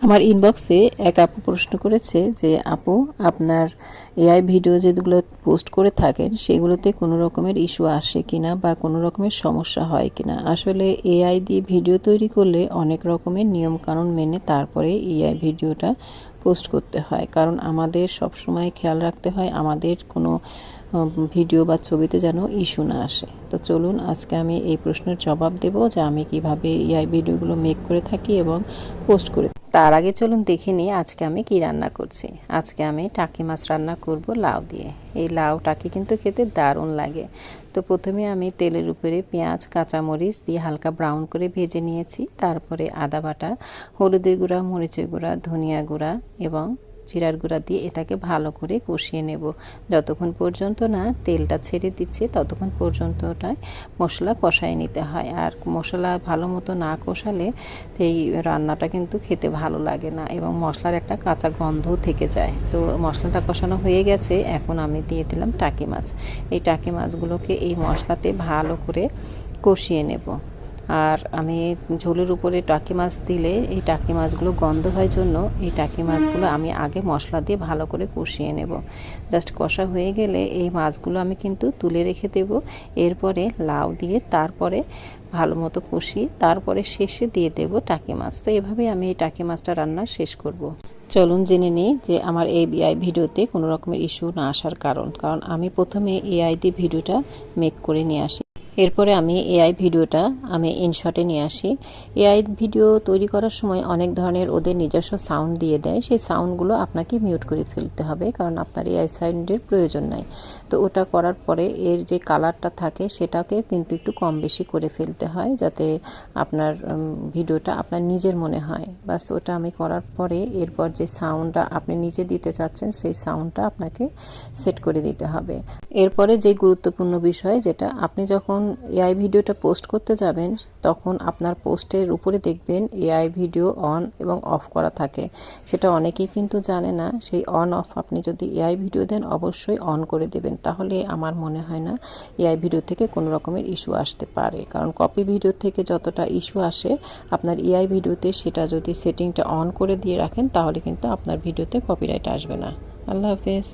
আমার ইনবক্সে এক আপু প্রশ্ন করেছে যে আপু আপনার এআই ভিডিও যেগুলো পোস্ট করে থাকেন সেগুলোতে কোনো রকমের ইস্যু আসে কিনা বা কোনো রকমের সমস্যা হয় কিনা। আসলে এআই দিয়ে ভিডিও তৈরি করলে অনেক রকমের নিয়মকানুন মেনে তারপরে এআই ভিডিওটা পোস্ট করতে হয়, কারণ আমাদের সবসময় খেয়াল রাখতে হয় আমাদের কোনো ভিডিও বা ছবিতে যেন ইস্যু না আসে। তো চলুন আজকে আমি এই প্রশ্নের জবাব দেব যে আমি কিভাবে এআই ভিডিওগুলো মেক করে থাকি এবং পোস্ট করে। তার আগে চলুন দেখে নিই আজকে আমি কি রান্না করছি। আজকে আমি টাকি মাছ রান্না করব লাউ দিয়ে। এই লাউ টাকি কিন্তু খেতে দারুণ লাগে। তো প্রথমে আমি তেলের উপরে পেঁয়াজ কাঁচামরিচ দিয়ে হালকা ব্রাউন করে ভেজে নিয়েছি। তারপরে আদা বাটা, হলুদের গুঁড়া, মরিচের গুঁড়া, ধনিয়া গুঁড়া এবং জিরার গুঁড়া দিয়ে এটাকে ভালো করে কষিয়ে নেব। যতক্ষণ পর্যন্ত না তেলটা ছেড়ে দিচ্ছে ততক্ষণ পর্যন্তটাই মশলা কষায় নিতে হয়। আর মশলা ভালো মতো না কষালে এই রান্নাটা কিন্তু খেতে ভালো লাগে না এবং মশলার একটা কাঁচা গন্ধও থেকে যায়। তো মশলাটা কষানো হয়ে গেছে, এখন আমি দিয়ে দিলাম টাকি মাছ। এই টাকি মাছগুলোকে এই মশলাতে ভালো করে কষিয়ে নেব। আর আমি ঝোলের উপরে টাকি মাছ দিলে এই টাকি মাছগুলো গন্ধ হয় জন্য এই টাকি মাছগুলো আমি আগে মশলা দিয়ে ভালো করে কষিয়ে নেব। জাস্ট কষা হয়ে গেলে এই মাছগুলো আমি কিন্তু তুলে রেখে দেব। এরপরে লাউ দিয়ে তারপরে ভালো মতো কষিয়ে তারপরে শেষে দিয়ে দেব টাকি মাছ। তো এভাবে আমি এই টাকি মাছটা রান্না শেষ করব। চলুন জেনে নিই যে আমার এই এআই ভিডিওতে কোনো রকমের ইস্যু না আসার কারণ আমি প্রথমে এআই দিয়ে ভিডিওটা মেক করে নিয়ে আসি। এরপরে আমি এআই ভিডিওটা ইনশটে নিয়ে আসি। এআই ভিডিও তৈরি করার সময় অনেক ধরনের ওদের নিজস্ব সাউন্ড দিয়ে দেয়, সেই সাউন্ডগুলো আপনাকে মিউট করে ফেলতে হবে, কারণ আপনার এআই সাউন্ডের প্রয়োজন নাই। তো ওটা করার পরে এর যে কালারটা থাকে সেটাকে কিন্তু একটু কম বেশি করে ফেলতে হয় যাতে আপনার ভিডিওটা আপনার নিজের মনে হয়। বাস ওটা আমি করার পরে এরপর যে সাউন্ডটা আপনি নিজে দিতে চাচ্ছেন সেই সাউন্ডটা আপনাকে সেট করে দিতে হবে। এরপরে যে গুরুত্বপূর্ণ বিষয়, যেটা আপনি যখন এআই ভিডিওটা পোস্ট করতে যাবেন তখন আপনার পোস্টের উপরে দেখবেন এআই ভিডিও অন এবং অফ করা থাকে। সেটা অনেকেই কিন্তু জানে না। সেই অন অফ আপনি যদি এআই ভিডিও দেন অবশ্যই অন করে দেবেন, তাহলে আমার মনে হয় না এআই ভিডিও থেকে কোনো রকমের ইস্যু আসতে পারে। কারণ কপি ভিডিও থেকে যতটা ইস্যু আসে আপনার এআই ভিডিওতে সেটা যদি সেটিংটা অন করে দিয়ে রাখেন তাহলে কিন্তু আপনার ভিডিওতে কপিরাইট আসবে না। আল্লাহ হাফেজ।